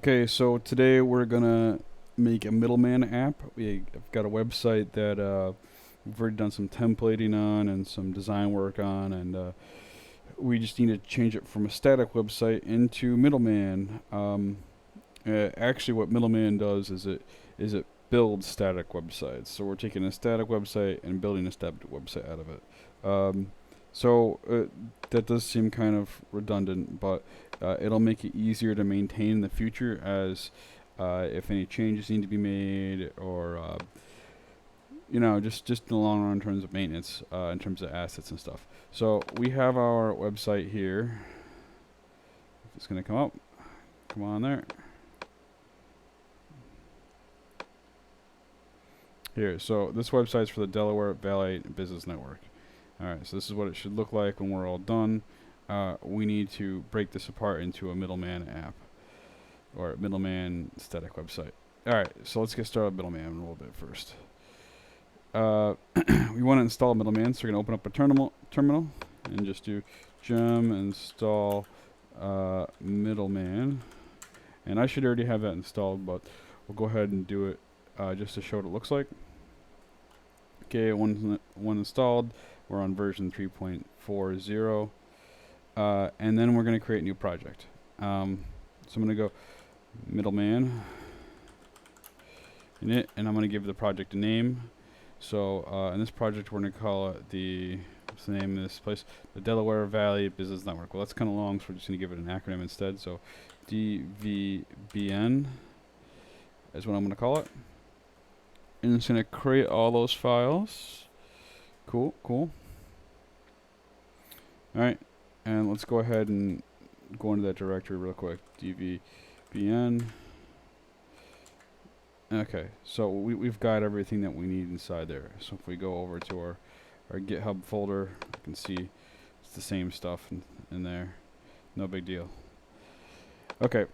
Okay, so today we're gonna make a Middleman app. We've got a website that we've already done some templating on and some design work on, and we just need to change it from a static website into Middleman. Actually, what Middleman does is it builds static websites. So we're taking a static website and building a static website out of it. So that does seem kind of redundant, but it'll make it easier to maintain in the future as if any changes need to be made, or just in the long run in terms of maintenance, in terms of assets and stuff. So we have our website here. If it's gonna come up, come on there. Here, so this website's for the Delaware Valley Business Network. Alright, so this is what it should look like when we're all done. We need to break this apart into a Middleman app, or Middleman static website. Alright, so let's get started with Middleman a little bit first. We want to install Middleman, so we're going to open up a terminal and just do gem install Middleman. And I should already have that installed, but we'll go ahead and do it just to show what it looks like. Okay, one installed. We're on version 3.40. And then we're going to create a new project. So I'm going to go Middleman init, and I'm going to give the project a name. So in this project, we're going to call it what's the name of this place? The Delaware Valley Business Network. Well, that's kind of long, so we're just going to give it an acronym instead. So DVBN is what I'm going to call it. And it's going to create all those files. Cool. Alright, and let's go ahead and go into that directory real quick. DVBN. Okay, so we've got everything that we need inside there. So if we go over to our GitHub folder, you can see it's the same stuff in there. No big deal. Okay,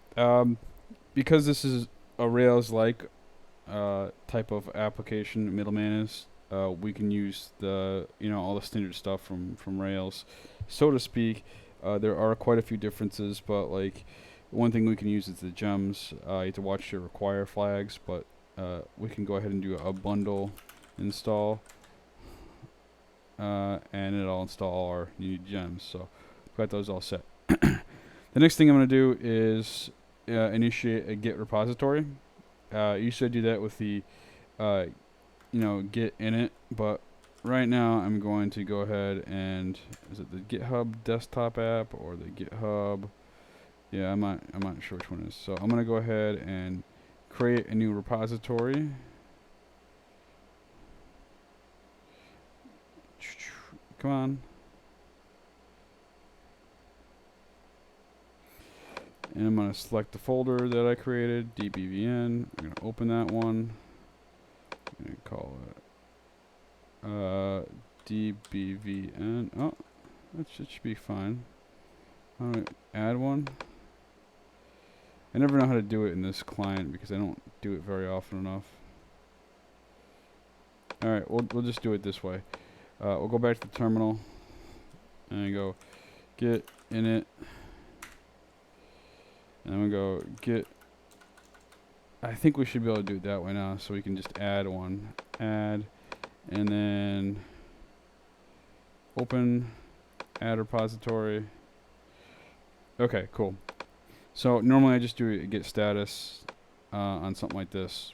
because this is a Rails-like type of application, Middleman is, we can use all the standard stuff from Rails, so to speak. There are quite a few differences, but like one thing we can use is the gems. You have to watch your require flags, but we can go ahead and do a bundle install, and it'll install all our new gems. So we've got those all set. The next thing I'm going to do is initiate a Git repository. Usually I do that with the Git init, but right now I'm going to go ahead and, is it the GitHub desktop app or the GitHub? Yeah, I'm not sure which one it is. So I'm going to go ahead and create a new repository. Come on. And I'm going to select the folder that I created, dbvn. I'm going to open that one. I'm going to call it dbvn. Oh, that should be fine. I'm going to add one. I never know how to do it in this client because I don't do it very often enough. Alright, we'll just do it this way. We'll go back to the terminal and go git init. And then we go git. I think we should be able to do it that way now, so we can just add one. Add, and then open, add repository. Okay, cool. So normally I just do a git status on something like this,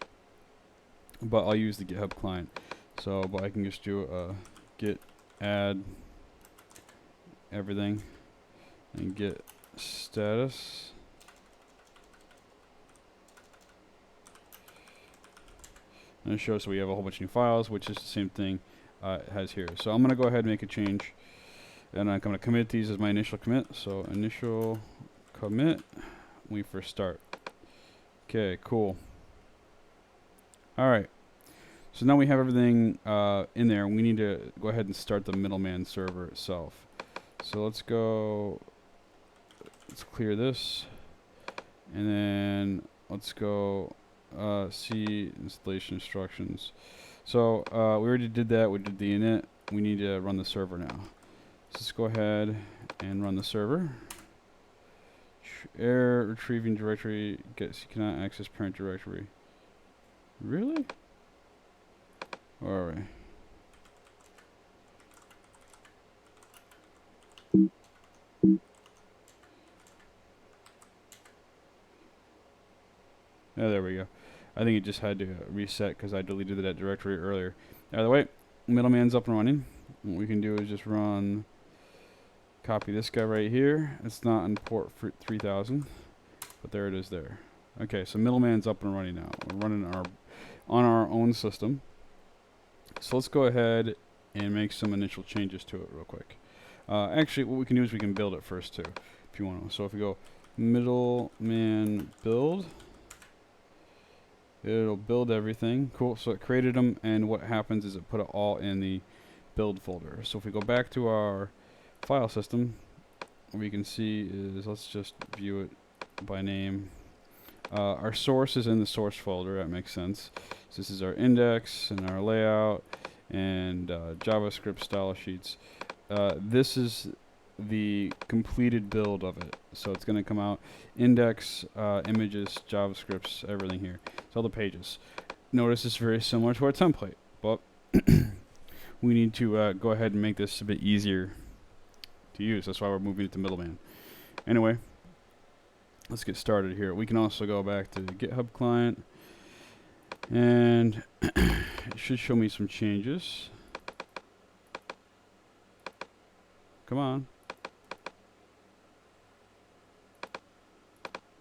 but I'll use the GitHub client. So, but I can just do a git add everything and git status. And it shows so we have a whole bunch of new files, which is the same thing it has here. So I'm going to go ahead and make a change, and I'm going to commit these as my initial commit. So initial commit when we first start. Okay, cool. All right. So now we have everything in there, and we need to go ahead and start the Middleman server itself. So let's clear this, and then let's go C installation instructions. So we already did that. We did the init. We need to run the server now. So let's go ahead and run the server. Error retrieving directory. Gets cannot access parent directory. Really? Where are we? Oh, there we go. I think it just had to reset because I deleted that directory earlier. Either way, Middleman's up and running. What we can do is just run, copy this guy right here. It's not in port 3000, but there it is there. Okay, so Middleman's up and running now. We're running on our own system. So let's go ahead and make some initial changes to it real quick. Actually, what we can do is we can build it first too, if you want to. So if we go Middleman build, it'll build everything. Cool. So it created them, and what happens is it put it all in the build folder. So if we go back to our file system, what we can see is, let's just view it by name. Our source is in the source folder. That makes sense. So this is our index and our layout and JavaScript style sheets. This is the completed build of it. So it's going to come out index, images, JavaScripts, everything here. It's all the pages. Notice it's very similar to our template, but we need to go ahead and make this a bit easier to use. That's why we're moving it to Middleman. Anyway, let's get started here. We can also go back to the GitHub client, and it should show me some changes. Come on.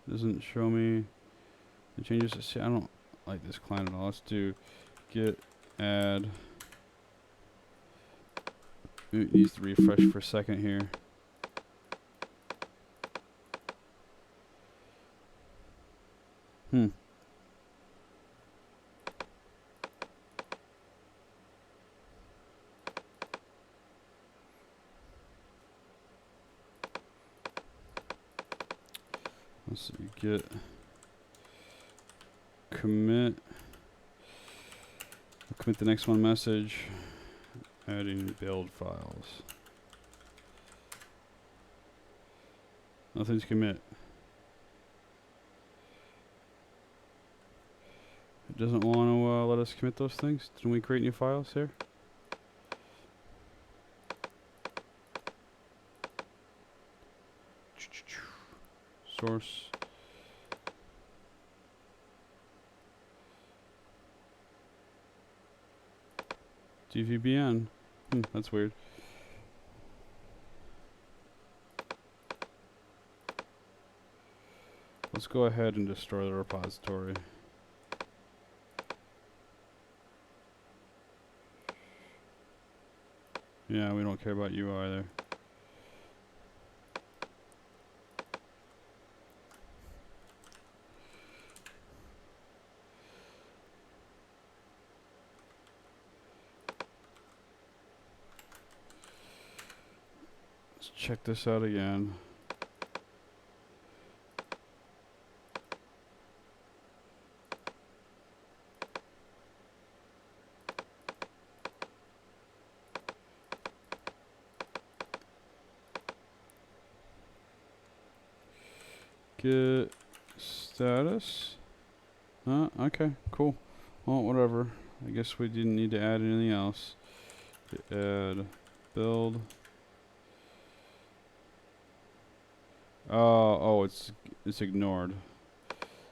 Doesn't show me the changes. See, I don't like this client at all. Let's do git add. It needs to refresh for a second here. Let's see, git commit. We'll commit the next one message. Adding build files. Nothing to commit. It doesn't want to let us commit those things. Didn't we create new files here? Source. DVBN. That's weird. Let's go ahead and destroy the repository. Yeah, we don't care about you either. Let's check this out again. Git status. Okay, cool. Well, whatever. I guess we didn't need to add anything else. Add build. Oh, it's ignored.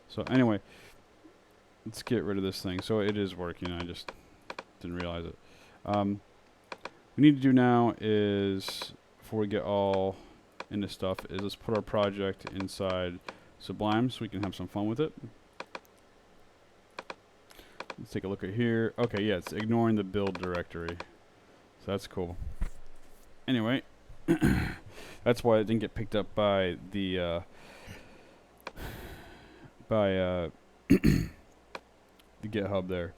So anyway, let's get rid of this thing. So it is working. I just didn't realize it. What we need to do now is, before we get all into stuff, is let's put our project inside Sublime so we can have some fun with it. Let's take a look at here. Okay, yeah, it's ignoring the build directory. So that's cool. Anyway, that's why it didn't get picked up by the the GitHub there,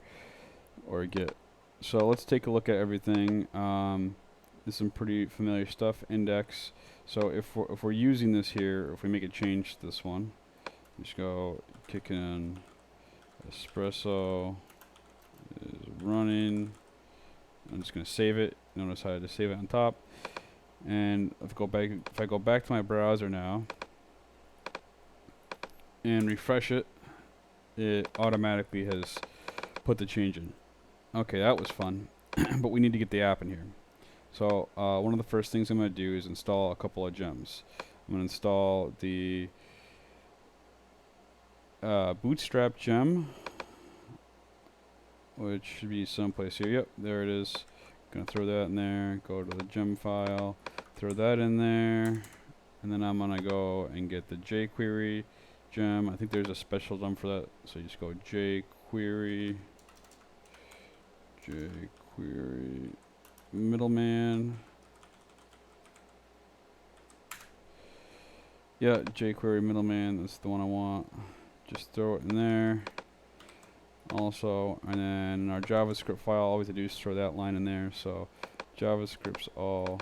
or Git. So let's take a look at everything. There's some pretty familiar stuff. Index. So if we're using this here, if we make a change to this one, just go KickinEspresso is running. I'm just going to save it. Notice how I had to save it on top. And if I go back to my browser now, and refresh it, it automatically has put the change in. Okay, that was fun. But we need to get the app in here. So one of the first things I'm going to do is install a couple of gems. I'm going to install the Bootstrap gem, which should be someplace here. Yep, there it is. Going to throw that in there. Go to the gem file. Throw that in there. And then I'm going to go and get the jQuery gem. I think there's a special gem for that. So you just go jQuery Middleman. Yeah, jQuery Middleman. That's the one I want. Just throw it in there. Also, and then in our JavaScript file, all we have to do is throw that line in there. So JavaScript's all,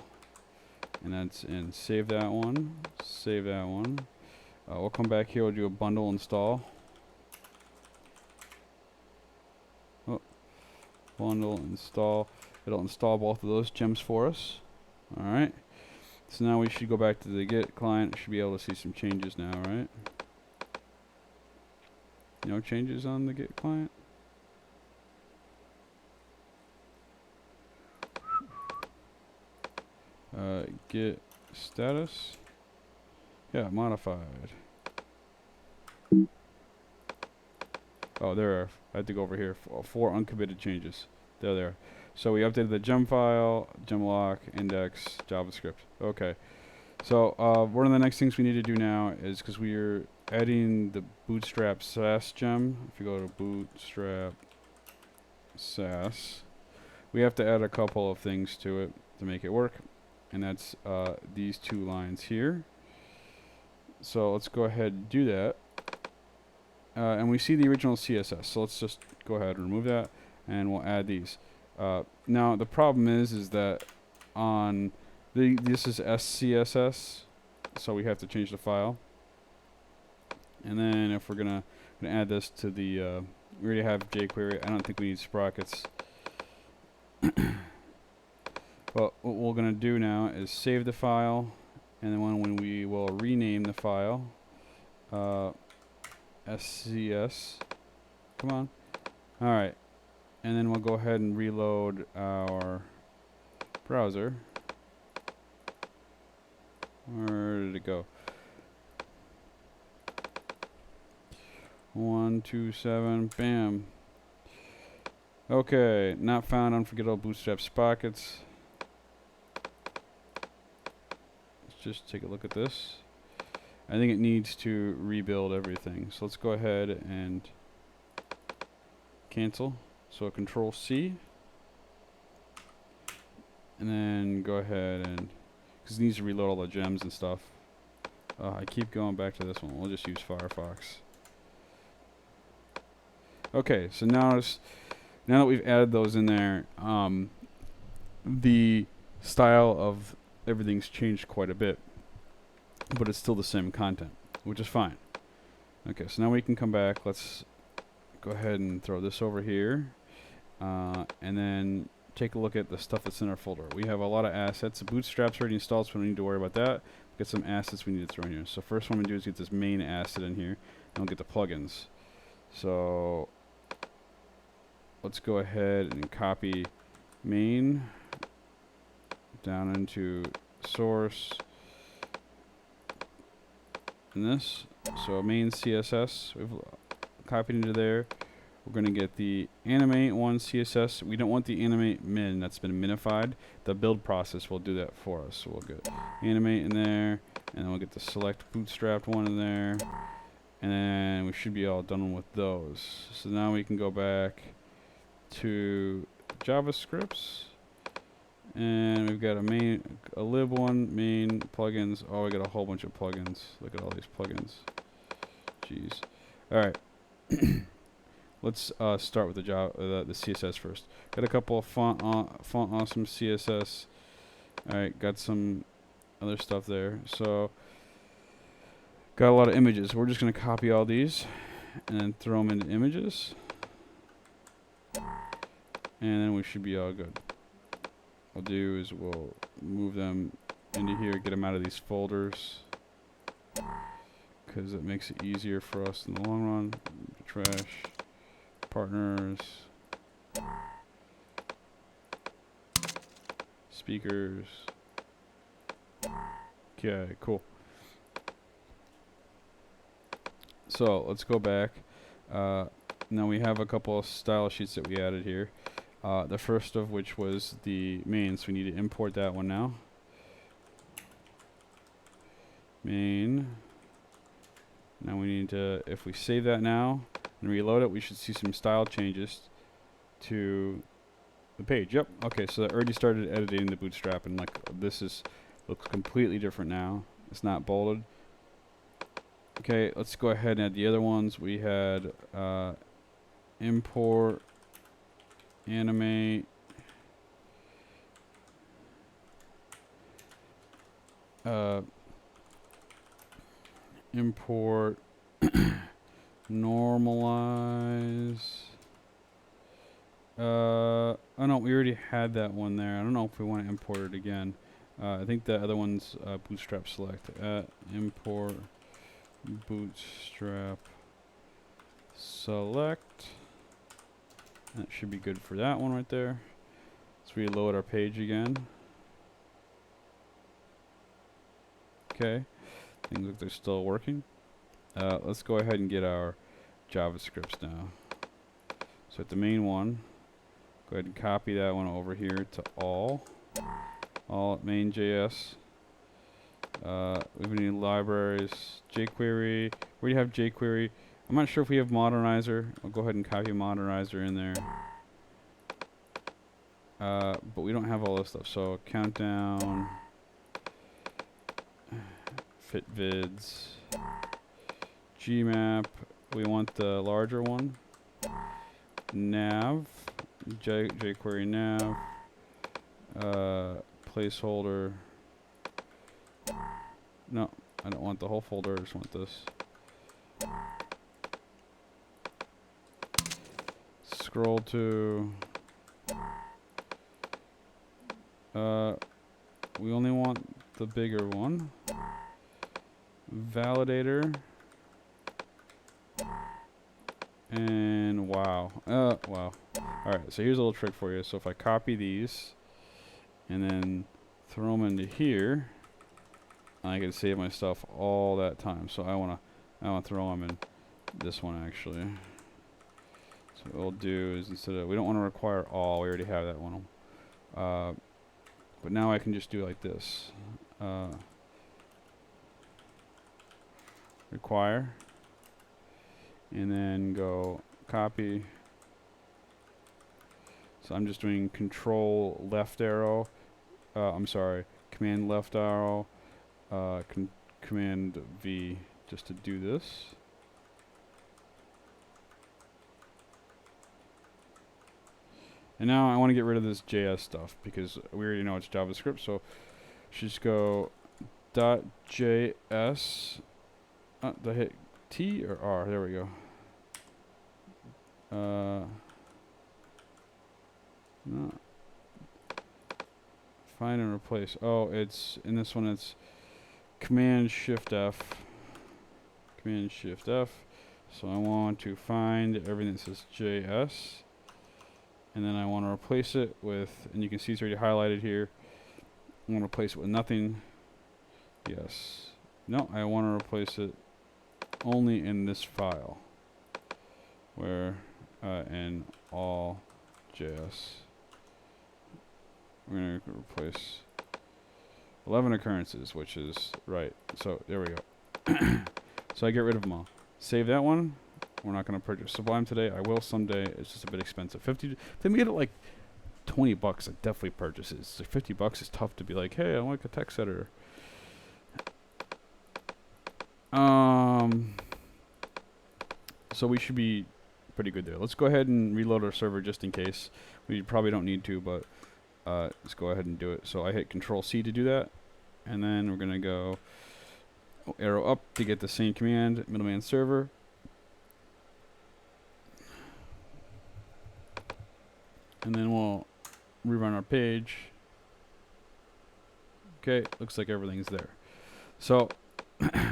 and that's in. Save that one. Save that one. We'll come back here. We'll do a bundle install. Oh, bundle install. It'll install both of those gems for us. All right. So now we should go back to the Git client. Should be able to see some changes now, right? No changes on the Git client? Git status. Yeah, modified. Oh, there are. I had to go over here. 4 uncommitted changes. There they are. So we updated the gem file, gem lock, index, JavaScript. Okay. So one of the next things we need to do now is, because we are adding the Bootstrap SaaS gem. If you go to Bootstrap SaaS, we have to add a couple of things to it to make it work. And that's these 2 lines here. So let's go ahead and do that. And we see the original CSS. So let's just go ahead and remove that, and we'll add these. Now the problem is that on this is SCSS, so we have to change the file. And then if we're gonna add this to the, we already have jQuery. I don't think we need sprockets. But what we're gonna do now is save the file, and then when we will rename the file, SCS. Come on. All right. And then we'll go ahead and reload our browser. Where did it go? 127. Bam. Okay. Not found. Unforgettable Bootstrap sprockets. Let's just take a look at this. I think it needs to rebuild everything. So let's go ahead and cancel. So Control C, and then go ahead and, because it needs to reload all the gems and stuff. I keep going back to this one. We'll just use Firefox. Okay, so now that we've added those in there, the style of everything's changed quite a bit, but it's still the same content, which is fine. Okay, so now we can come back. Let's go ahead and throw this over here. And then take a look at the stuff that's in our folder. We have a lot of assets. The Bootstrap's already installed, so we don't need to worry about that. We've got some assets we need to throw in here. So first one we do is get this main asset in here, and we'll get the plugins. So let's go ahead and copy main down into source and this. So main CSS, we've copied into there. We're going to get the animate one CSS. We don't want the animate min. That's been minified. The build process will do that for us. So we'll get animate in there, and then we'll get the select bootstrapped one in there, and then we should be all done with those. So now we can go back to JavaScripts, and we've got a lib one, main, plugins. Oh, we got a whole bunch of plugins. Look at all these plugins. Jeez. All right. Let's start with the CSS first. Got a couple of font awesome CSS. All right, got some other stuff there. So got a lot of images. We're just gonna copy all these and then throw them into images, and then we should be all good. What we'll do is we'll move them into here, get them out of these folders, because it makes it easier for us in the long run. Trash, partners, speakers. Okay, cool. So let's go back. Now we have a couple of style sheets that we added here. The first of which was the main, so we need to import that one now. Main. Now we need to, if we save that now and reload it, we should see some style changes to the page. Yep. Okay, so that already started editing the bootstrap, and like this looks completely different now. It's not bolded. Okay, let's go ahead and add the other ones. We had import, animate, import, normalize. Oh no, we already had that one there. I don't know if we want to import it again. I think the other one's bootstrap select. Import bootstrap select. That should be good for that one right there. Let's reload our page again. Okay, things look like they're still working. Let's go ahead and get our JavaScripts now. So at the main one, go ahead and copy that one over here to all main.js. We need libraries, jQuery. We already have jQuery. I'm not sure if we have Modernizer. I'll go ahead and copy Modernizer in there. But we don't have all this stuff. So countdown, fit vids, gmap. We want the larger one. Nav, jQuery nav, placeholder. No, I don't want the whole folder. I just want this. Scroll to. We only want the bigger one. Validator. And wow. Wow. Alright, so here's a little trick for you. So if I copy these and then throw them into here, I can save my stuff all that time. So I wanna throw them in this one actually. So what we'll do is instead of, we don't want to require all, we already have that one. But now I can just do it like this. Require. And then go copy. So I'm just doing control left arrow. I'm sorry, command left arrow, command V just to do this. And now I want to get rid of this JS stuff because we already know it's JavaScript. So just go .js. Did I hit T or R? There we go. No. Find and replace. Oh, it's in this one. It's Command Shift F. Command Shift F. So I want to find everything that says JS, and then I want to replace it with. And you can see it's already highlighted here. I want to replace it with nothing. Yes. No, I want to replace it only in this file, where in all JS. We're going to replace 11 occurrences, which is right. So there we go. So I get rid of them all. Save that one. We're not going to purchase Sublime today. I will someday. It's just a bit expensive. If they made it like $20, I'd definitely purchase it. So $50 is tough to be like, hey, I like a text editor. So we should be pretty good there. Let's go ahead and reload our server just in case. We probably don't need to, but let's go ahead and do it. So I hit Control C to do that, and then we're gonna go arrow up to get the same command, Middleman server. And then we'll rerun our page. Okay, looks like everything's there. So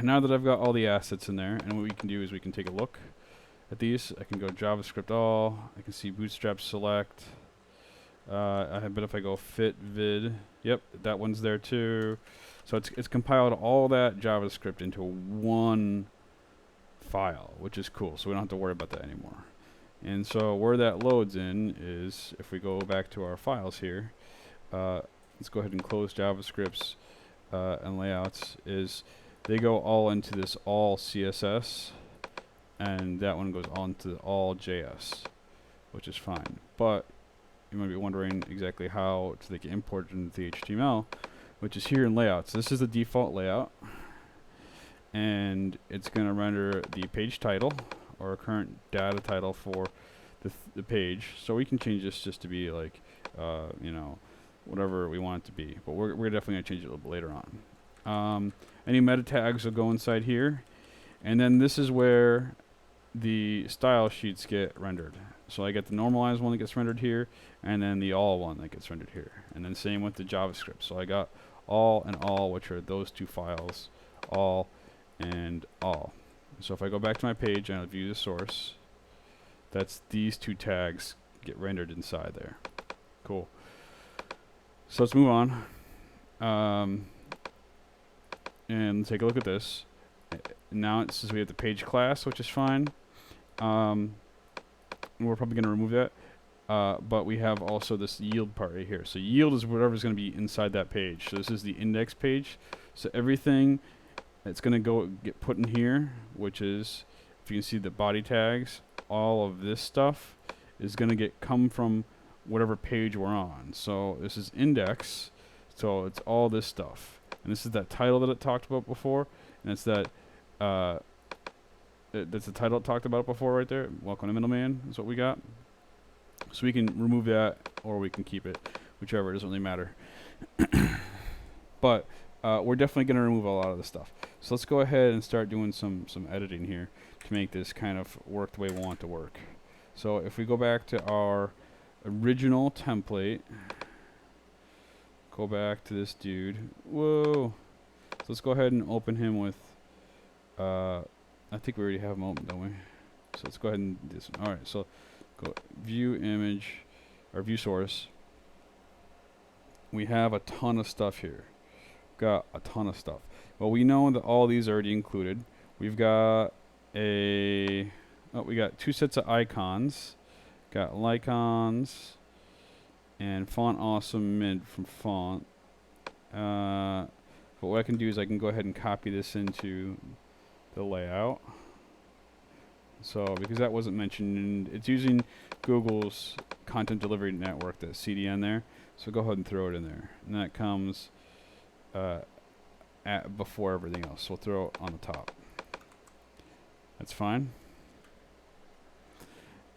now that I've got all the assets in there, and what we can do is we can take a look at these. I can go JavaScript all. I can see Bootstrap select. I bet if I go fit vid, yep, that one's there too. So it's compiled all that JavaScript into one file, which is cool. So we don't have to worry about that anymore. And so where that loads in is, if we go back to our files here, let's go ahead and close JavaScripts and layouts, is they go all into this all CSS, and that one goes on to all JS, which is fine. But you might be wondering exactly how to get imported into the HTML, which is here in layouts. This is the default layout, and it's going to render the page title or current data title for the page. So we can change this just to be like, you know, whatever we want it to be. But we're definitely going to change it a little bit later on. Any meta tags will go inside here, and then this is where the style sheets get rendered. So I get the normalized one that gets rendered here, and then the all one that gets rendered here. And then same with the JavaScript. So I got all and all, which are those two files, all and all. So if I go back to my page and I view the source, that's these two tags get rendered inside there. Cool. So let's move on. And take a look at this. Now it says we have the page class, which is fine. We're probably going to remove that. But we have also this yield part right here. So yield is whatever's going to be inside that page. So this is the index page. So everything that's going to get put in here, which is, if you can see the body tags, all of this stuff is going to come from whatever page we're on. So this is index. So it's all this stuff. And this is that title that it talked about before. And it's that, that's the title it talked about before right there. Welcome to Middleman is what we got. So we can remove that or we can keep it, whichever, it doesn't really matter. But we're definitely going to remove a lot of this stuff. So let's go ahead and start doing some editing here to make this kind of work the way we want it to work. So if we go back to our original template, go back to this dude. Whoa. So let's go ahead and open him with, I think we already have him open, don't we? So let's go ahead and do this one. Alright, so go view image, or view source. We have a ton of stuff here. Got a ton of stuff. Well, we know that all these are already included. We've got we got two sets of icons. Got Lycons and Font Awesome Mid from Font. But what I can do is I can go ahead and copy this into the layout. So because that wasn't mentioned, it's using Google's content delivery network, that CDN there. So go ahead and throw it in there, and that comes before everything else. So we'll throw it on the top. That's fine.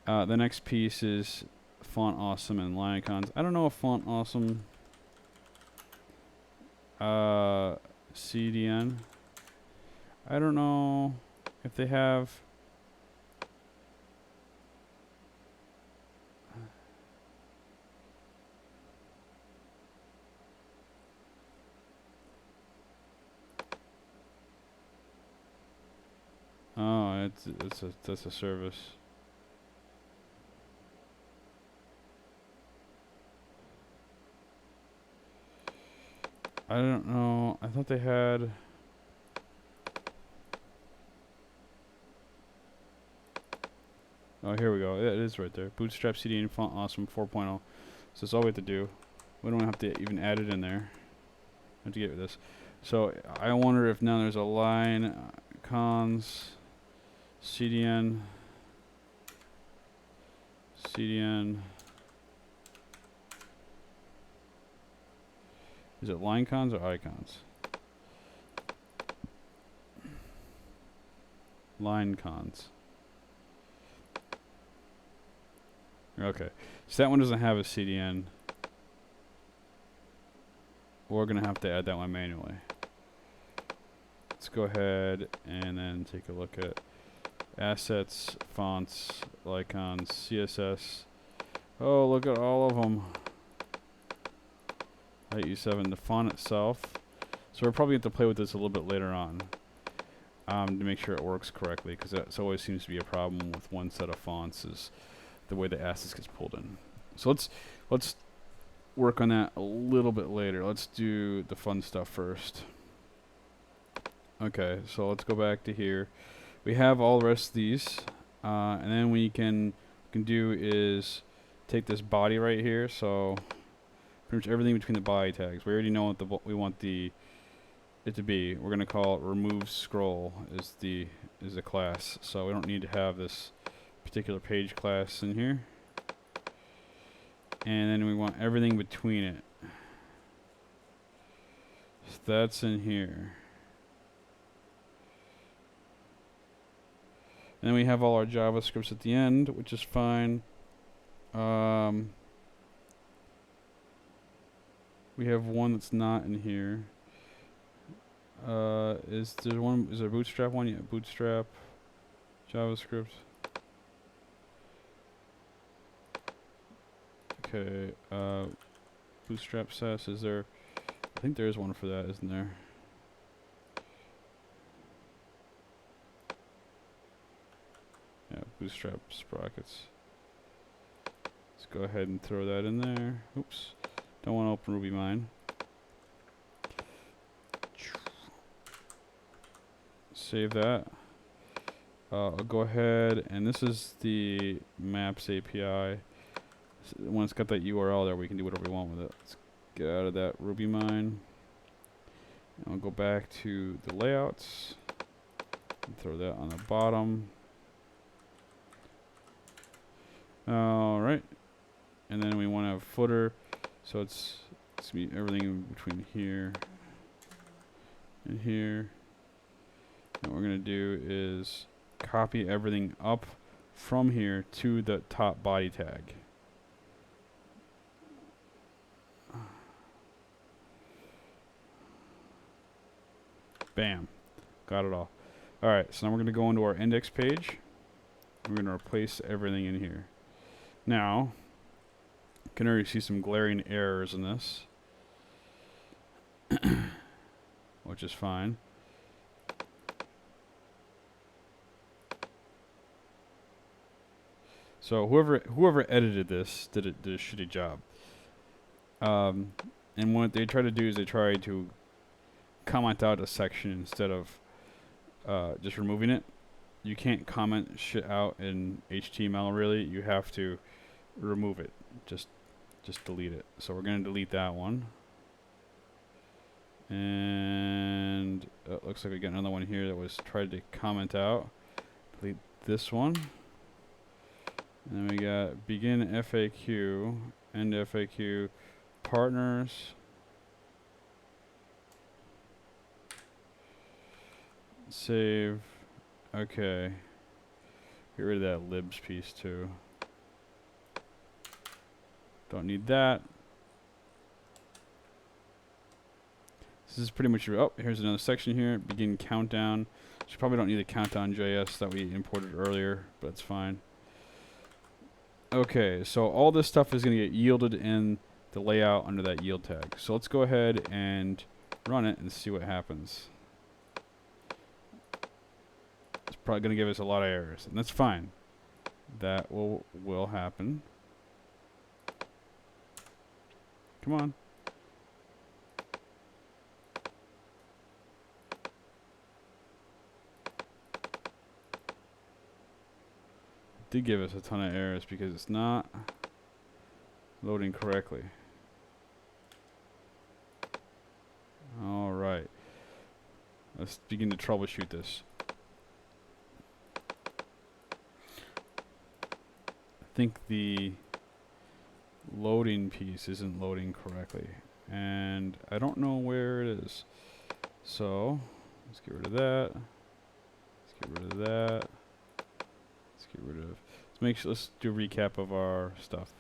The next piece is Font Awesome and Lycons. I don't know if Font Awesome CDN. I don't know if they have. Oh, that's a service. I don't know. I thought they had. Oh, here we go. It is right there. Bootstrap CDN Font Awesome 4.0. So that's all we have to do. We don't have to even add it in there. I have to get rid of this. So I wonder if now there's a line cons CDN. Is it line cons or icons? Line cons. Okay. So that one doesn't have a CDN. We're going to have to add that one manually. Let's go ahead and then take a look at assets, fonts, Lycons, CSS. Oh, look at all of them. IE7, the font itself. So we're probably going to have to play with this a little bit later on. to make sure it works correctly, because that always seems to be a problem with one set of fonts, is the way the assets gets pulled in. So let's work on that a little bit later. Let's do the fun stuff first. Okay, so let's go back to here. We have all the rest of these, and then we can do is take this body right here. So pretty much everything between the body tags. We already know what we want it to be. We're gonna call it remove scroll is the class. So we don't need to have this particular page class in here. And then we want everything between it. So that's in here. And then we have all our JavaScripts at the end, which is fine. We have one that's not in here. Is there a Bootstrap one? Yeah, Bootstrap, JavaScript. Okay, Bootstrap says, is there? I think there is one for that, isn't there? Yeah, Bootstrap sprockets. Let's go ahead and throw that in there. Oops, don't want to open RubyMine. Save that. I'll go ahead, and this is the Maps API. When it's got that URL there, we can do whatever we want with it. Let's get out of that RubyMine. And I'll go back to the layouts and throw that on the bottom. Alright. And then we want to have footer. So it's everything in between here and here. And what we're going to do is copy everything up from here to the top body tag. Bam. Got it all. Alright, so now we're going to go into our index page. We're going to replace everything in here. Now, you can already see some glaring errors in this, which is fine. So whoever edited this did a shitty job. And what they try to do is they try to comment out a section instead of just removing it. You can't comment shit out in HTML really. You have to remove it. Just delete it. So we're gonna delete that one. And it looks like we got another one here that was tried to comment out. Delete this one. And then we got begin FAQ, end FAQ, partners. Save. Okay. Get rid of that libs piece too. Don't need that. This is pretty much oh, here's another section here. Begin countdown. So probably don't need the countdown JS that we imported earlier, but it's fine. Okay, so all this stuff is going to get yielded in the layout under that yield tag. So let's go ahead and run it and see what happens. It's probably going to give us a lot of errors, and that's fine. That will happen. Come on. Did give us a ton of errors because it's not loading correctly. All right. Let's begin to troubleshoot this. I think the loading piece isn't loading correctly, and I don't know where it is. So let's get rid of that. Let's get rid of that. Let's get rid of. Let's do a recap of our stuff.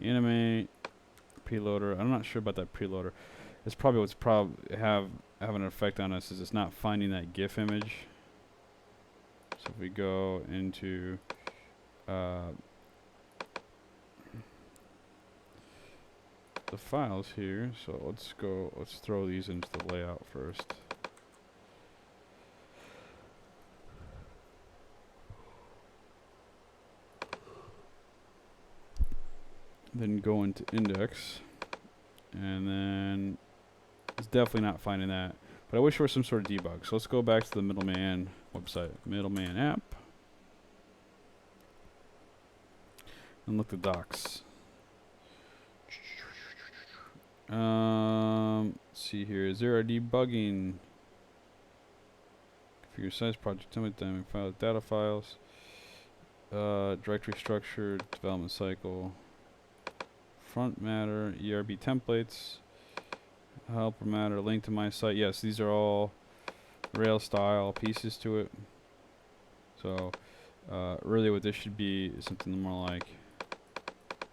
Animate preloader. I'm not sure about that preloader. It's probably what's having an effect on us is it's not finding that GIF image. So if we go into the files here. So let's throw these into the layout first. Then go into index, and then it's definitely not finding that. But I wish there was some sort of debug. So let's go back to the Middleman website, Middleman app, and look at the docs. Let's see here. Is there a debugging? Configure size, project template, dynamic file, data files, directory structure, development cycle, front matter, ERB templates, helper matter, link to my site. Yes, these are all Rails style pieces to it. So really what this should be is something more like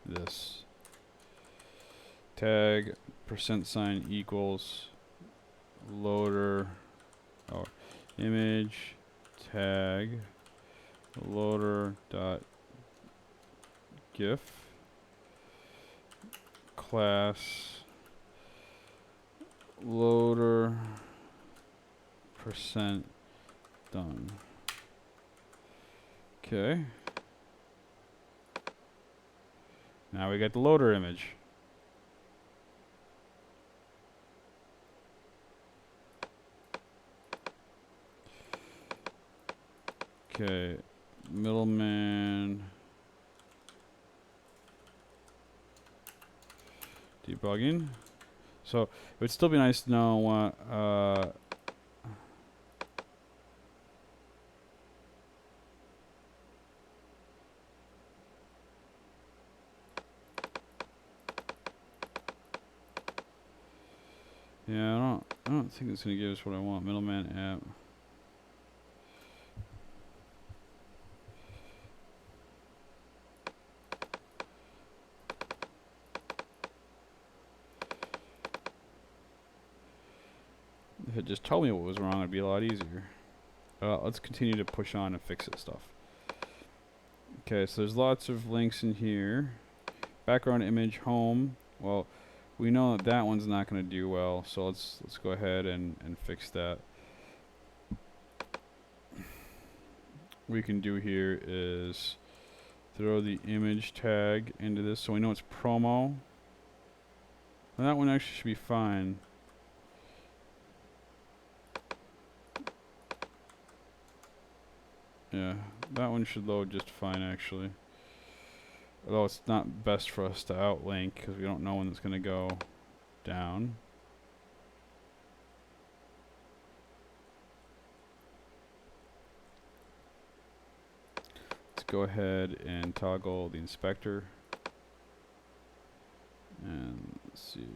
this. Tag %sign equals loader image tag loader dot gif class loader %done. Okay. Now we got the loader image. Okay, Middleman debugging. So it would still be nice to know what yeah, I don't think it's gonna give us what I want. Middleman app. If it just told me what was wrong, it'd be a lot easier. Let's continue to push on and fix this stuff. Okay, so there's lots of links in here. Background image, home. Well, we know that that one's not going to do well, so let's go ahead and fix that. What we can do here is throw the image tag into this, so we know it's promo. And that one actually should be fine. Yeah, that one should load just fine actually. Although it's not best for us to outlink because we don't know when it's going to go down. Let's go ahead and toggle the inspector. And let's see.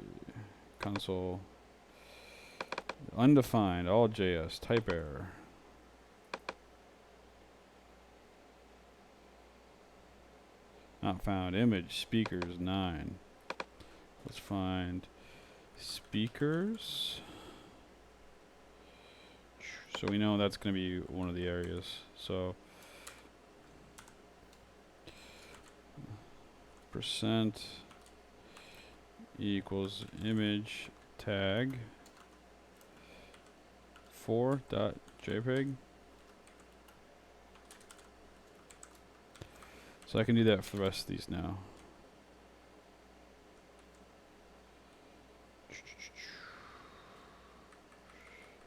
Console. Undefined, all JS, type error. Not found. Image, speakers, 9. Let's find speakers. So we know that's going to be one of the areas. So % equals image tag 4.jpg. So I can do that for the rest of these now.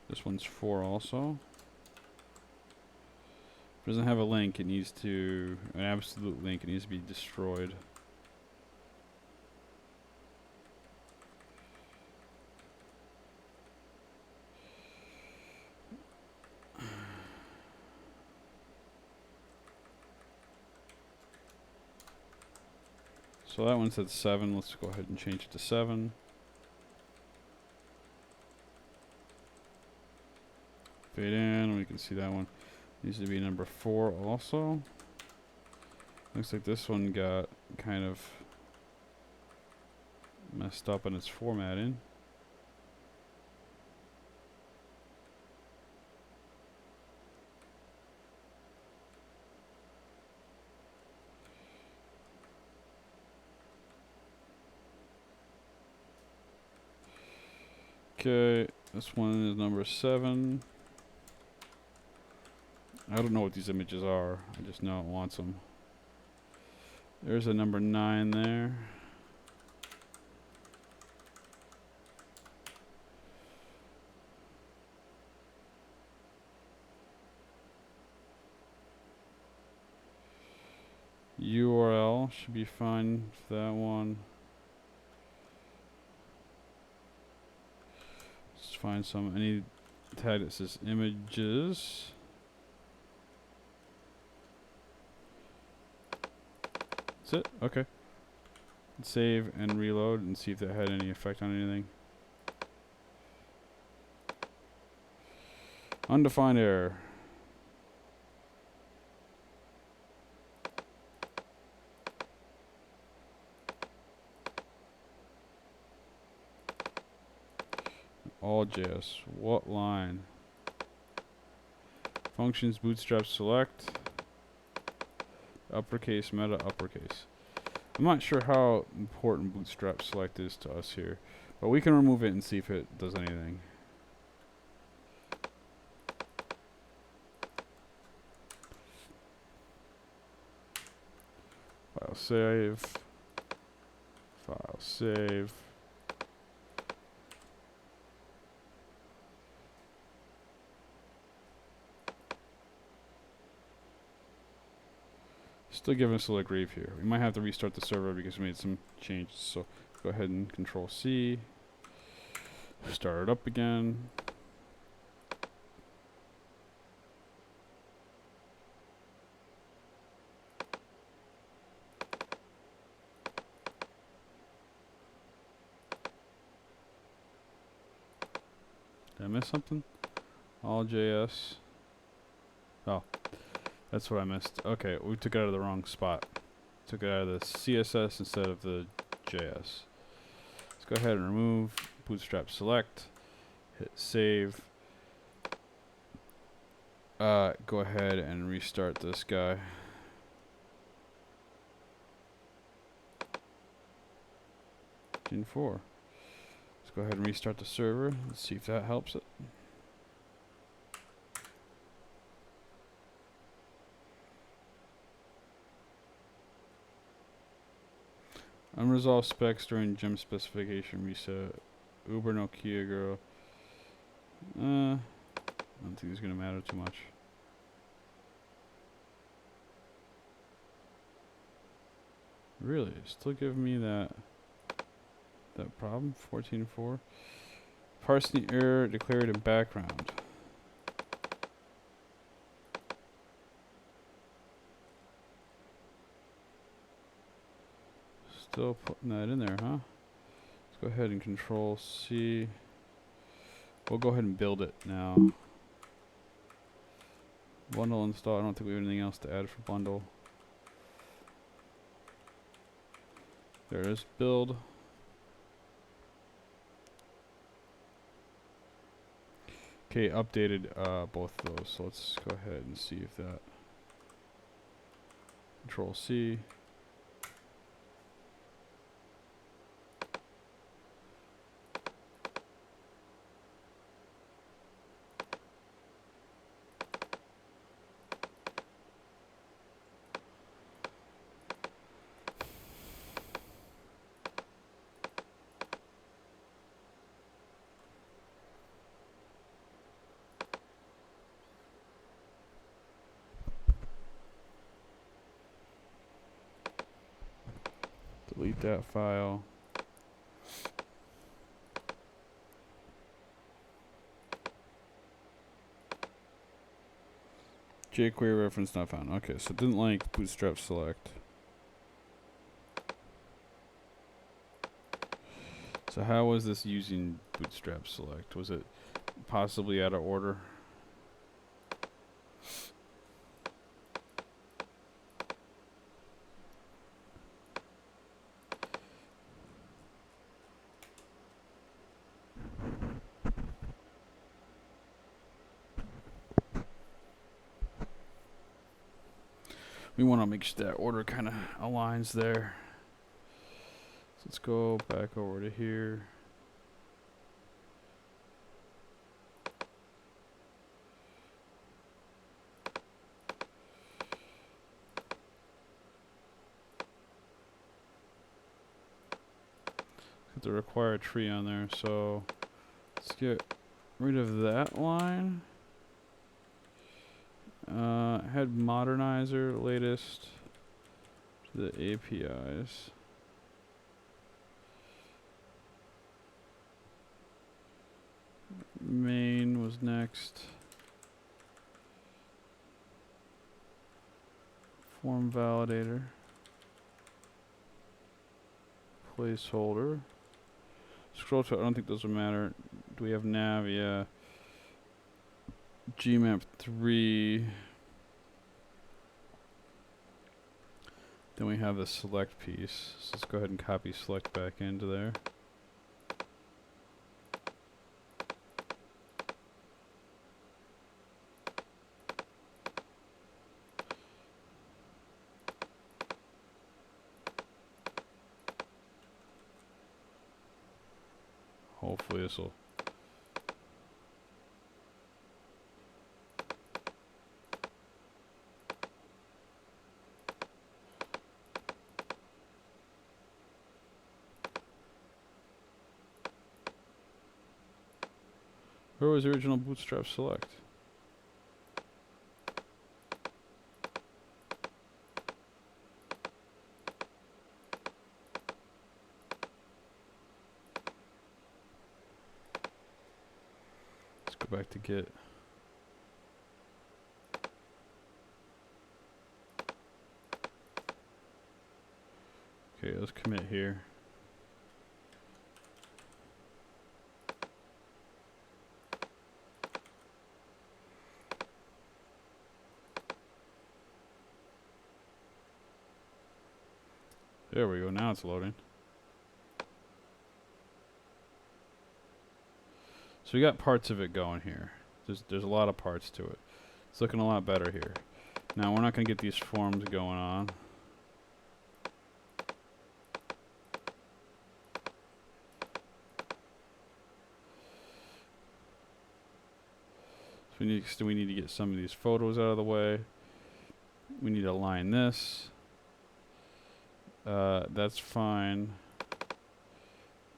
This one's 4 also. If it doesn't have a link, it needs to, an absolute link, it needs to be destroyed. So that one said 7. Let's go ahead and change it to 7. Fade in. We can see that one needs to be number 4 also. Looks like this one got kind of messed up in its formatting. Okay, this one is number 7. I don't know what these images are. I just know it wants them. There's a number 9 there. URL should be fine for that one. Let's find any tag that says images. That's it? Okay. Save and reload and see if that had any effect on anything. Undefined error. All JS. What line? Functions bootstrap select. Uppercase meta uppercase. I'm not sure how important bootstrap select is to us here, but we can remove it and see if it does anything. File save. File save. Still giving us a little grief here. We might have to restart the server because we made some changes. So go ahead and Control C. Start it up again. Did I miss something? All JS. Oh. That's what I missed. Okay, we took it out of the wrong spot. Took it out of the CSS instead of the JS. Let's go ahead and remove bootstrap select. Hit save. Go ahead and restart this guy. Gen 4. Let's go ahead and restart the server. Let's see if that helps it. Unresolved specs during gem specification reset. Uber no Kia girl. I don't think it's gonna matter too much. Really? Still giving me that problem? 14.4. Parsing error declared in background. Still putting that in there, huh? Let's go ahead and Control C. We'll go ahead and build it now. Bundle install. I don't think we have anything else to add for bundle. There it is. Build. Okay, updated both of those. So let's go ahead and see if that. Control C. Delete that file. jQuery reference not found. Okay, so it didn't like bootstrap select. So how was this using bootstrap select? Was it possibly out of order? We want to make sure that order kind of aligns there. So let's go back over to here. the required tree on there. So let's get rid of that line. Head modernizer latest to the APIs. Main was next. Form validator. Placeholder. Scroll to, I don't think those will matter. Do we have nav? Yeah. Gmap 3. Then we have the select piece. So let's go ahead and copy select back into there. Hopefully this will. Where was the original Bootstrap select? Let's go back to Git. Okay, let's commit here. There we go, now it's loading. So we got parts of it going here. There's a lot of parts to it. It's looking a lot better here. Now we're not going to get these forms going on. So we need to get some of these photos out of the way. We need to align this. That's fine.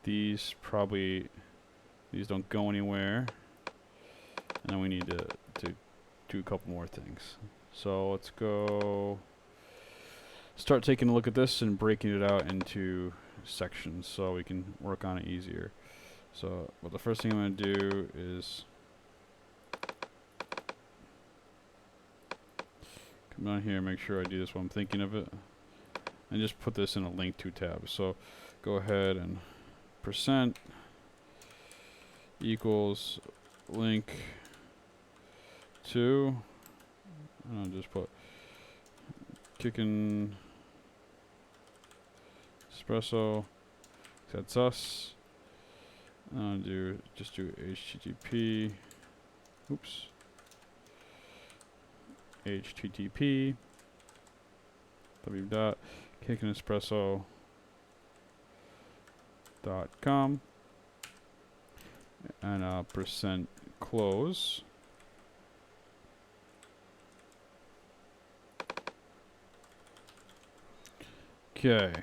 These don't go anywhere. And then we need to do a couple more things. So let's go start taking a look at this and breaking it out into sections so we can work on it easier. So well, the first thing I'm going to do is come down here and make sure I do this while I'm thinking of it. And just put this in a link to tab. So go ahead and % equals link to, and I'll just put KickinEspresso, that's us. I'll just do HTTP, oops, HTTP www.KickinEspresso.com and % close. Okay,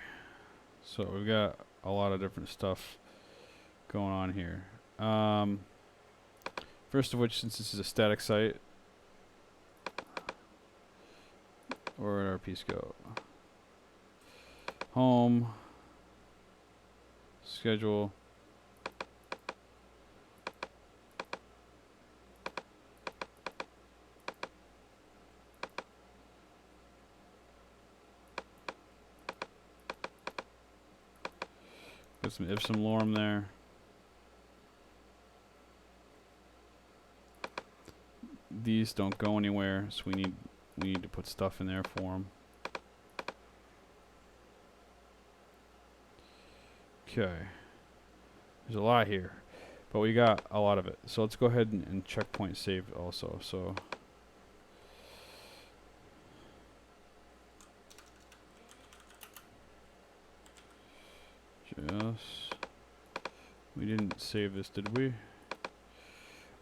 so we've got a lot of different stuff going on here. First of which, since this is a static site, where would our piece go? Home, schedule, put some if some lorem there. These don't go anywhere, so we need to put stuff in there for them. Okay, there's a lot here, but we got a lot of it. So let's go ahead and checkpoint save also. So we didn't save this, did we?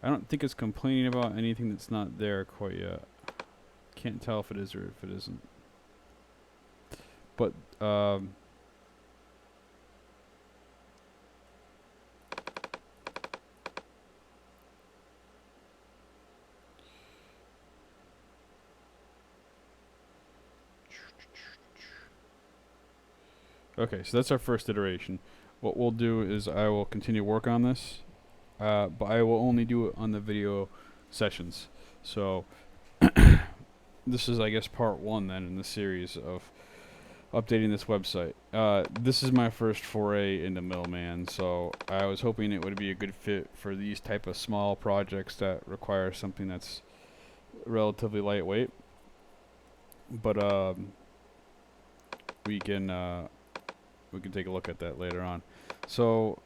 I don't think it's complaining about anything that's not there quite yet. Can't tell if it is or if it isn't. But Okay, so that's our first iteration. What we'll do is I will continue work on this, but I will only do it on the video sessions. So this is, I guess, part one then in the series of updating this website. This is my first foray into Middleman, so I was hoping it would be a good fit for these type of small projects that require something that's relatively lightweight. But we can take a look at that later on. So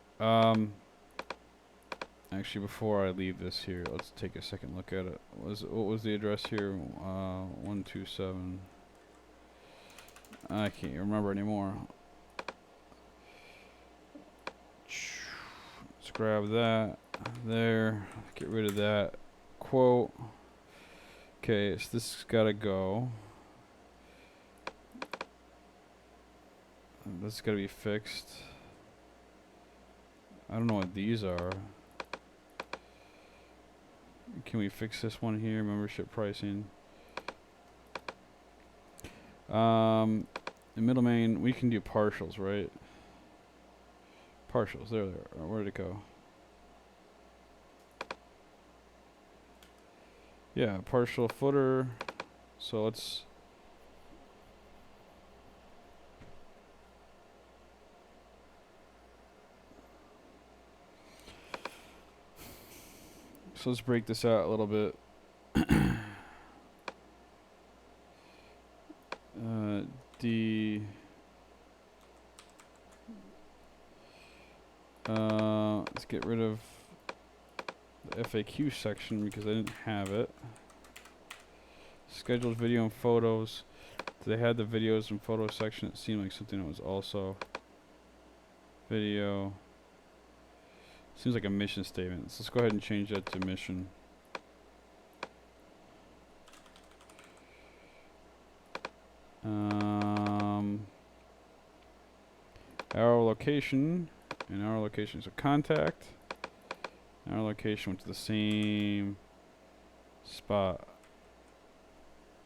actually, before I leave this here, let's take a second look at it. What was the address here? 127. I can't remember anymore. Let's grab that there. Get rid of that quote. Okay, so this has got to go. This has got to be fixed. I don't know what these are. Can we fix this one here? Membership pricing. In Middleman, we can do partials, right? Partials. There they are. Where'd it go? Yeah, partial footer. So let's. So let's break this out a little bit. Let's get rid of the FAQ section because I didn't have it. Scheduled video and photos. They had the videos and photos section. It seemed like something that was also video. Seems like a mission statement. So let's go ahead and change that to mission. Our location, and our location is a contact. Our location went to the same spot.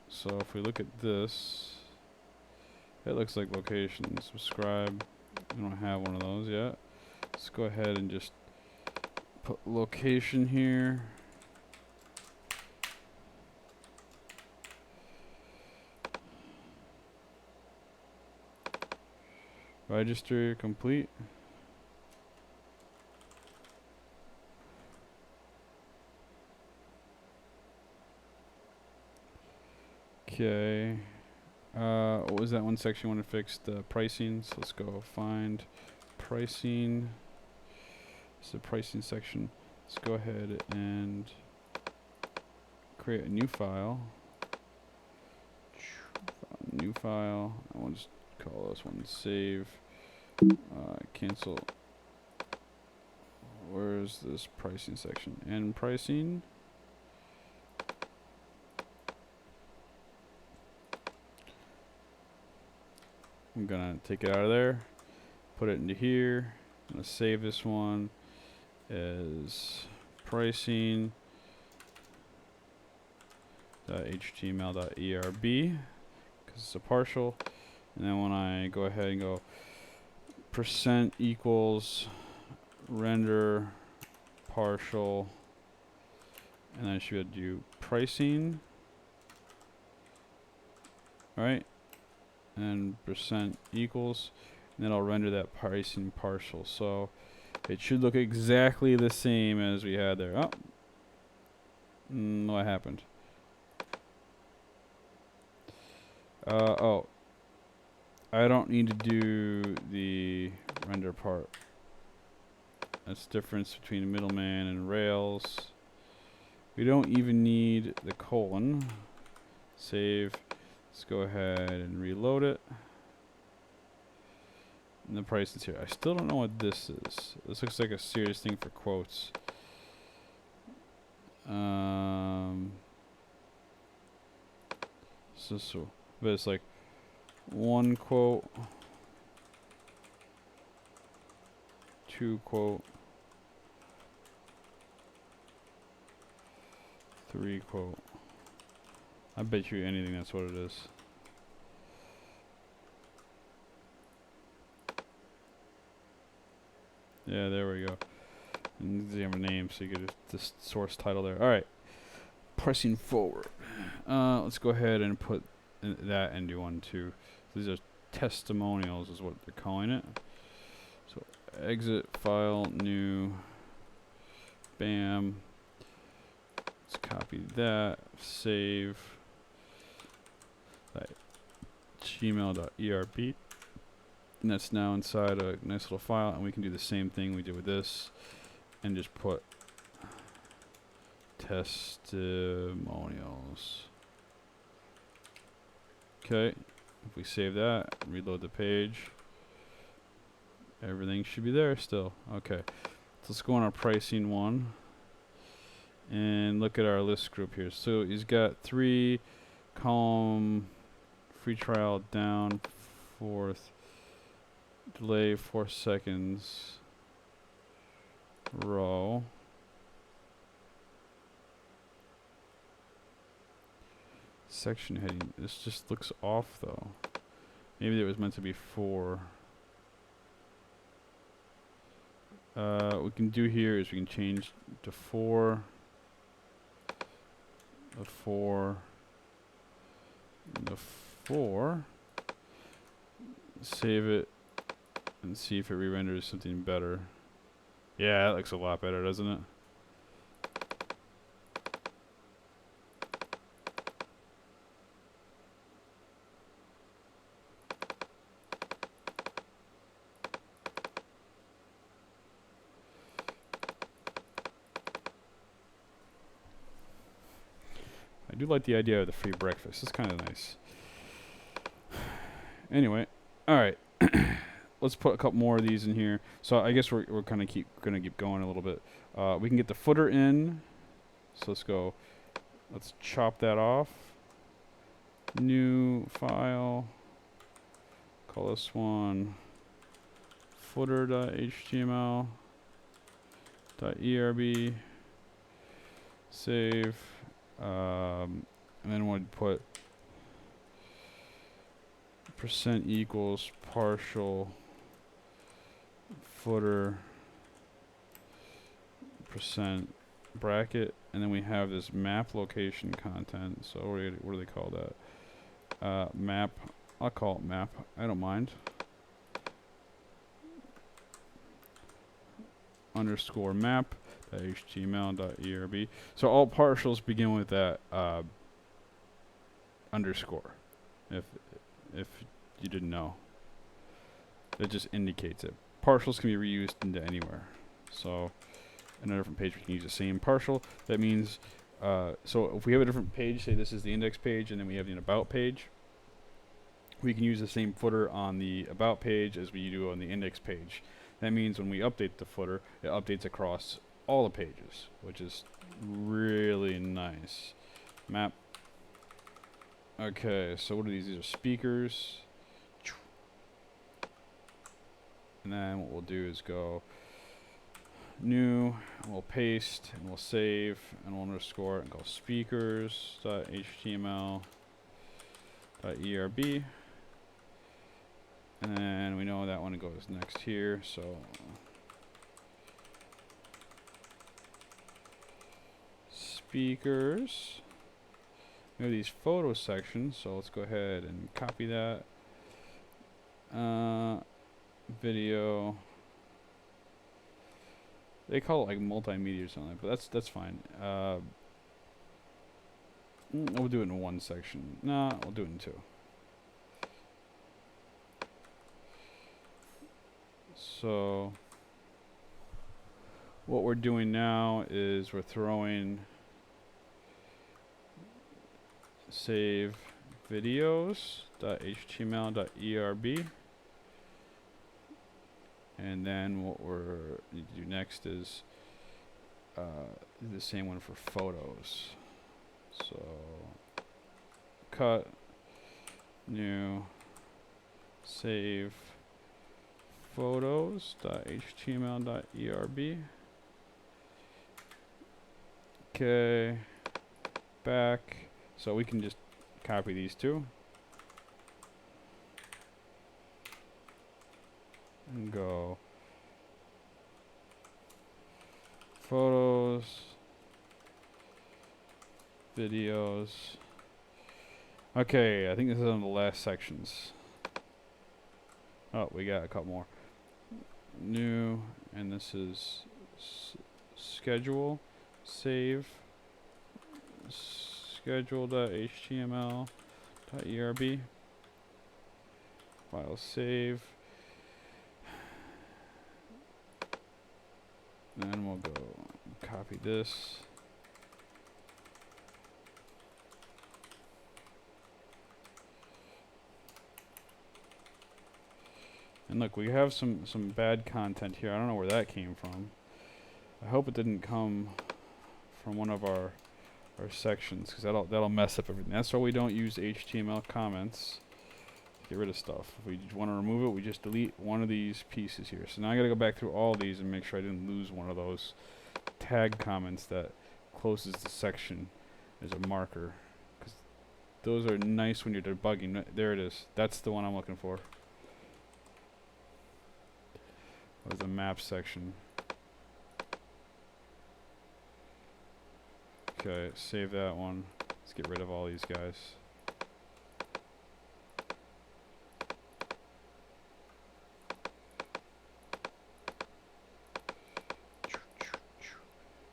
So if we look at this, it looks like location. Subscribe. We don't have one of those yet. Let's go ahead and just put location here. Register complete. Okay. What was that one section you want to fix? The pricing. So let's go find pricing. It's the pricing section. Let's go ahead and create a new file. New file. I want to just call this one save. Cancel. Where's this pricing section? And pricing. I'm gonna take it out of there, put it into here. I'm gonna save this one as pricing .html.erb because it's a partial. And then when I go ahead and go percent equals render partial, and then I should do pricing. All right. And percent equals, and then I'll render that pricing partial. So it should look exactly the same as we had there. Oh, what happened? Oh, I don't need to do the render part. That's the difference between Middleman and Rails. We don't even need the colon. Save. Let's go ahead and reload it. And the price is here. I still don't know what this is. This looks like a serious thing for quotes. But it's like one quote, two quote, three quote. I bet you anything that's what it is. Yeah, there we go. And they have a name, so you get this source title there. All right, pressing forward. Let's go ahead and put that into one too. These are testimonials, is what they're calling it. So exit file, new, bam. Let's copy that, save. Gmail.erb, and that's now inside a nice little file, and we can do the same thing we did with this and just put testimonials. Okay, if we save that, reload the page, everything should be there still. Okay, so let's go on our pricing one and look at our list group here. So he's got 3 column free trial down, 4th, delay 4 seconds, row. Section heading, this just looks off though. Maybe it was meant to be 4. What we can do here is we can change to 4, the 4, the 4, save it, and see if it re-renders something better. Yeah, that looks a lot better, doesn't it? I do like the idea of the free breakfast. It's kind of nice. Anyway, all right. Let's put a couple more of these in here. So I guess we're kind of gonna keep going a little bit. We can get the footer in. So let's go. Let's chop that off. New file. Call this one footer.html.erb. Save. And then we'll put % equals partial footer % bracket, and then we have this map location content. So what do they call that? Map. I'll call it map. I don't mind. Underscore map. HTML.erb. So all partials begin with that underscore. If you didn't know, it just indicates it. Partials can be reused into anywhere. So in a different page, we can use the same partial. That means, so if we have a different page, say this is the index page, and then we have the about page, we can use the same footer on the about page as we do on the index page. That means when we update the footer, it updates across all the pages, which is really nice. Map. Okay, so what are these? These are speakers. And then what we'll do is go new, and we'll paste, and we'll save, and we'll underscore it and go speakers.html.erb. And then we know that one goes next here, so speakers. We have these photo sections, so let's go ahead and copy that. Video. They call it like multimedia or something, but that's fine. We'll do it in one section. Nah, we'll do it in 2. So what we're doing now is we're throwing save videos.html.erb, and then what we're need to do next is the same one for photos. So cut, new, save photos.html.erb. Okay, back. So we can just copy these 2 and go photos, videos. Okay, I think this is on the last sections. Oh, we got a couple more. New, and this is schedule, save, schedule.html.erb, file save, and then we'll go copy this. And look, we have some bad content here. I don't know where that came from. I hope it didn't come from one of our sections, because that'll mess up everything. That's why we don't use HTML comments to get rid of stuff. If we want to remove it, we just delete one of these pieces here. So now I got to go back through all these and make sure I didn't lose one of those tag comments that closes the section as a marker, because those are nice when you're debugging. There it is. That's the one I'm looking for. That was the map section. Okay, save that one. Let's get rid of all these guys.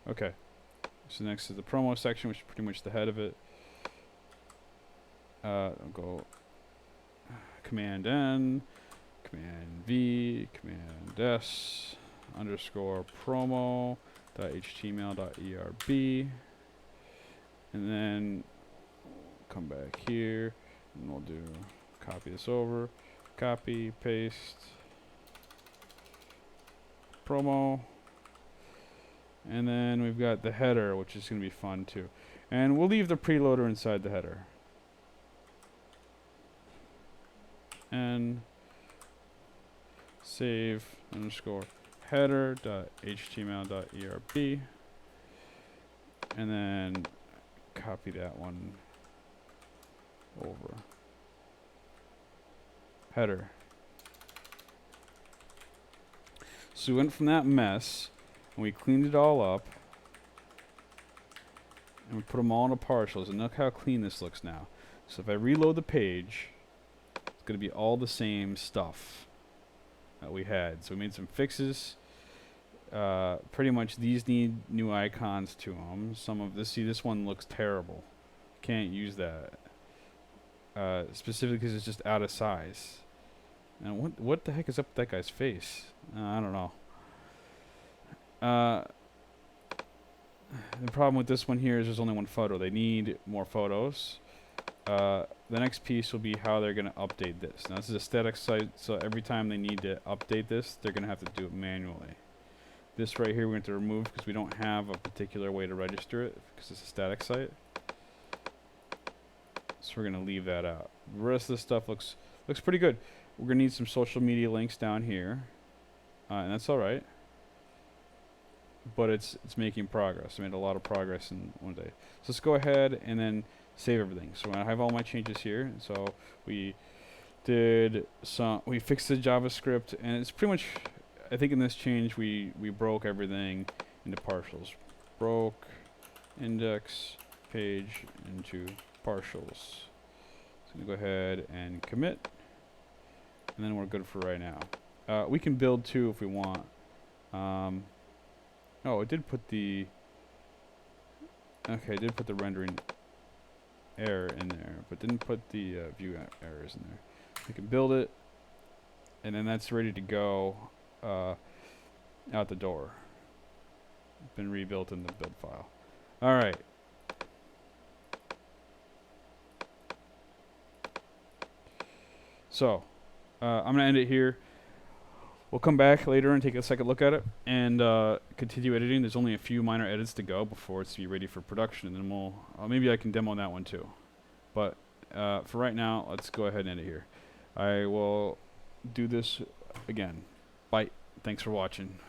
Okay, so next is the promo section, which is pretty much the head of it. I'll go Command N, Command V, Command S, underscore promo.html.erb. And then come back here, and we'll do copy this over, copy, paste, promo, and then we've got the header, which is going to be fun too. And we'll leave the preloader inside the header. And save underscore header.html.erb, and then copy that one over. Header. So we went from that mess, and we cleaned it all up, and we put them all into partials, and look how clean this looks now. So if I reload the page, it's going to be all the same stuff that we had. So we made some fixes. Pretty much these need new icons to them. Some of this, see, this one looks terrible. Can't use that. Specifically because it's just out of size. And what the heck is up with that guy's face? I don't know. The problem with this one here is there's only one photo. They need more photos. The next piece will be how they're going to update this. Now this is a static site, so every time they need to update this, they're going to have to do it manually. This right here we're going to remove because we don't have a particular way to register it because it's a static site. So we're going to leave that out. The rest of this stuff looks pretty good. We're going to need some social media links down here, and that's all right. But it's making progress. I made a lot of progress in one day. So let's go ahead and then save everything. So I have all my changes here. So we fixed the JavaScript, and it's pretty much, I think in this change we broke everything into partials. Broke index page into partials. So I'm gonna go ahead and commit, and then we're good for right now. We can build too if we want. Oh, it did put the rendering error in there, but didn't put the view errors in there. We can build it, and then that's ready to go out the door. Been rebuilt in the build file. All right. So I'm gonna end it here. We'll come back later and take a second look at it and continue editing. There's only a few minor edits to go before it's to be ready for production, and then we'll maybe I can demo that one too. But for right now, let's go ahead and end it here. I will do this again. Bye. Thanks for watching.